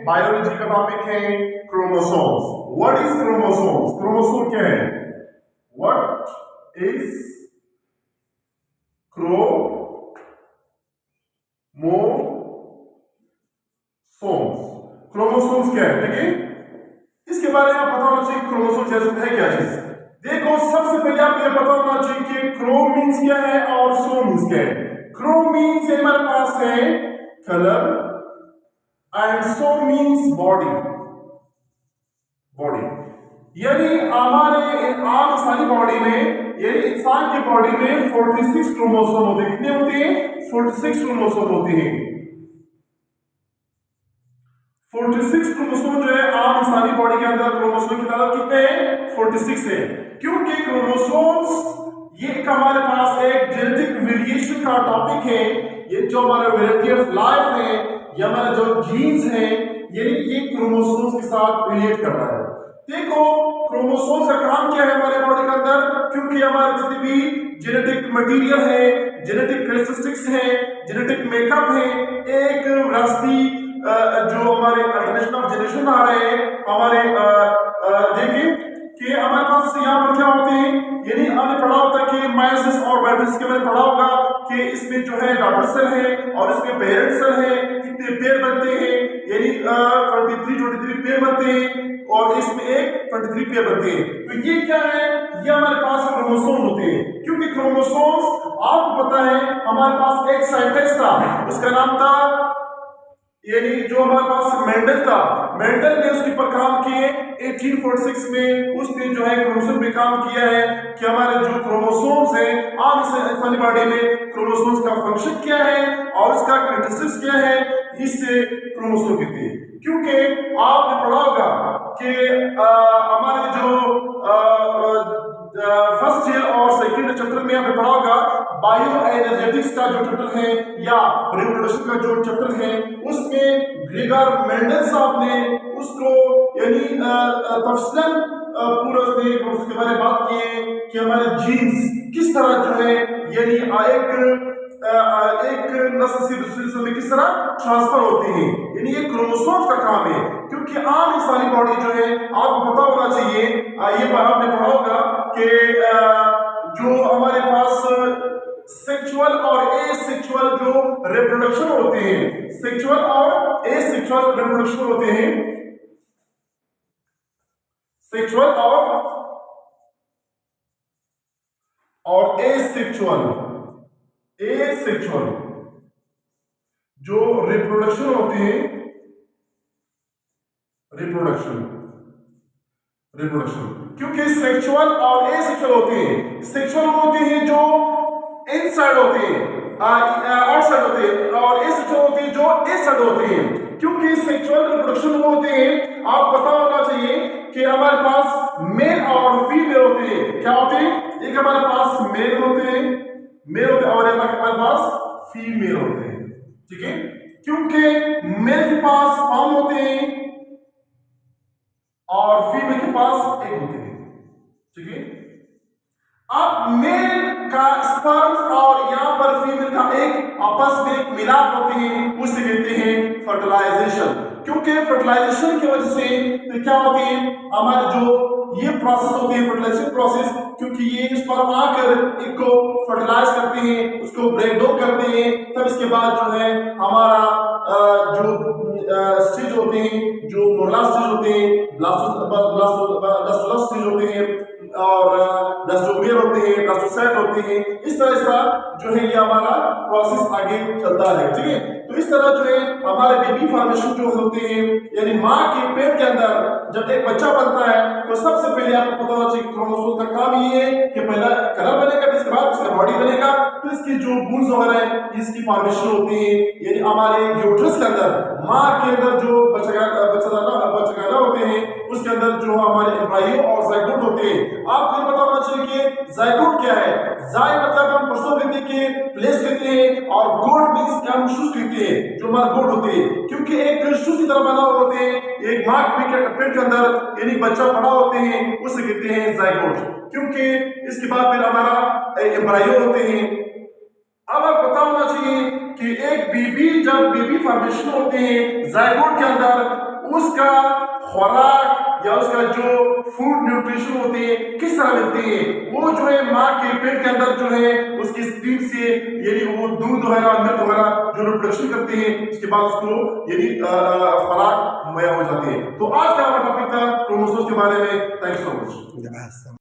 Biology का topic है chromosomes. What is chromosomes? Chromosome क्या है? What is chromosomes? क्रोमोसोम्स क्या है? देखिए, इसके बारे में पता होना चाहिए क्रोमोसोम है क्या चीज। देखो, सबसे पहले आपको यह पता होना चाहिए कि क्रो मीन्स क्या है और सो मीन्स क्या है। क्रो मीन्स हमारे पास है colour and so means body. Body यानी हमारे आम इंसानी बॉडी में, यानी इंसान की बॉडी में 46 क्रोमोसोम होते हैं। कितने होते हैं? 46 क्रोमोसोम होते हैं। 46 क्रोमोसोम जो है आम इंसानी बॉडी के अंदर, क्रोमोसोम की तादाद कितने हैं? 46 है। क्योंकि क्रोमोसोम्स ये हमारे पास एक जेनेटिक वेरिएशन का टॉपिक है। ये जो हमारा वैरायटी ऑफ लाइफ है, ये हमारे जो जीन्स हैं, ये क्रोमोसोम्स के साथ रिलेट कर रहा है। देखो, क्रोमोसोम्स का काम क्या है हमारे बॉडी के अंदर? क्योंकि हमारे जितने भी जेनेटिक मटेरियल है, जेनेटिक कैरेक्टरिस्टिक्स है, जेनेटिक मेकअप है, एक विरासती जो हमारे अल्टरनेशन ऑफ जनरेशन आ रहे हैं हमारे, देखिए कि हमारे पास यहाँ पर क्या होते हैं, यानी हमने पढ़ा होता है कि मायोसिस और मेयोसिस के मैंने पढ़ा होगा कि इसमें जो है डॉटर सेल है और इसमें पेरेंट सेल है। कितने पेयर बनते हैं? यानी 23 पेयर बनते हैं और इसमें एक 23 पेयर बनते हैं। तो ये क्या है? ये हमारे पास क्रोमोसोम होते हैं। क्योंकि क्रोमोसोम्स, आपको पता है हमारे पास एक साइंटिस्ट था, उसका नाम था, यानी जो हमारे पास मेंडल था। मेंडल ने उसके ऊपर काम किए 1846 में। उसने जो है क्रोमोसोम पे काम किया है कि हमारे जो क्रोमोसोम्स हैं आम इंसानी बॉडी में, क्रोमोसोम्स का फंक्शन क्या है और उसका कैरेक्टरिस्टिक्स क्या है, इससे क्रोमोसोम कहते हैं। क्योंकि आपने पढ़ा होगा कि हमारे जो फर्स्ट ईयर और सेकेंड चैप्टर में आपने पढ़ा होगा बायो एनर्जेटिक्स का जो चैप्टर है या रिप्रोडक्शन का जो चैप्टर है, उसमें ग्रेगर मेंडल साहब ने उसको यानी तफसीलन पूरा उसके बारे में बात की है कि हमारे जीन्स किस तरह जो है यानी एक नस्ल से दूसरी नस्ल में किस तरह ट्रांसफर होते हैं। यानी ये क्रोमोसोम्स का काम है। क्योंकि आम इंसानी बॉडी जो है, आपको पता होना चाहिए, ये आपने पढ़ा होगा कि जो हमारे पास सेक्सुअल और एसेक्सुअल जो रिप्रोडक्शन होते हैं, सेक्सुअल और एसेक्सुअल रिप्रोडक्शन होते हैं, सेक्सुअल और एसेक्सुअल जो रिप्रोडक्शन होते हैं, रिप्रोडक्शन क्योंकि सेक्सुअल और एसेक्सुअल होते हैं। सेक्सुअल होते हैं जो इनसाइड होते हैं, आउटसाइड होते हैं, और एसेक्सुअल होते हैं जो इनसाइड होते हैं। क्योंकि सेक्सुअल रिप्रोडक्शन होते हैं, आप पता होना चाहिए कि हमारे पास मेल और फीमेल होते हैं। क्या होते हैं? एक हमारे पास मेल होते हैं और हमारे पास फीमेल होते हैं। ठीक है? क्योंकि मेल के पास स्पर्म होते हैं और फीमेल के पास एग होते हैं। ठीक है? अब मेल का स्पर्म और यहाँ पर फीमेल का एग आपस में एक मिलाप होते हैं, उसे कहते हैं फर्टिलाइजेशन। क्योंकि फर्टिलाइजेशन की वजह से तो क्या होती है, हमारे जो ये प्रोसेस होती है फर्टिलाइजेशन प्रोसेस, क्योंकि ये स्पर्म आकर एक को फर्टिलाइज करते हैं, उसको ब्रेक डाउन करते हैं, तब इसके बाद जो है हमारा जो स्टेज होते हैं, जो मोरला स्टेज होते हैं, ब्लास्टोला स्टेज होते हैं और ब्लास्टोमेयर होते हैं, ब्लास्टोसाइट होते हैं। इस तरह जो है ये हमारा प्रोसेस आगे चलता है। ठीक है? तो इस तरह जो है हमारे बेबी फॉर्मेशन जो होते हैं, यानी माँ के पेट के अंदर जब एक बच्चा बनता है तो सबसे पहले आपको पता होना चाहिए क्रोमोसोम का काम ये है कि पहला कलर बनेगा, इसके बाद उसका बॉडी बनेगा, तो इसकी जो बूंस वगैरह है इसकी फॉर्मेशन होती है। यानी हमारे यूट्रस के अंदर, माँ के अंदर जो बच्चादाना होते हैं, उसके अंदर जो हमारे एम्ब्रायो और जाइगोट होते हैं। आपको ये पता होना चाहिए कि जाइगोट क्या है। जाई मतलब हम पर्सनैलिटी के प्लेस कहते हैं और गोट मींस हम शूज कहते हैं, जो हमारा गोट होते हैं। क्योंकि एक शूज की तरह बना होते हैं एक माँ के पेट के अंदर, यानी बच्चा बड़ा होते हैं, उसे कहते हैं जाइगोट। क्योंकि इसके बाद फिर हमारा एम्ब्रायो होते हैं। अब आपको पता होना चाहिए कि एक बेबी जब बेबी फॉर्मेशन होते हैं जायगोट के अंदर, उसका खुराक या उसका जो फूड न्यूट्रिशन होते हैं किस तरह मिलते हैं, वो जो है माँ के पेट के अंदर जो है उसकी स्ट्रीम से यानी वो दूध वगैरह मिल्क वगैरह जो रिप्रोडक्शन करते हैं, उसके बाद उसको यानी खुराक मुहैया हो जाती है। तो आज का हमारा टॉपिक था क्रोमोसोम्स के बारे में। Thank you so much.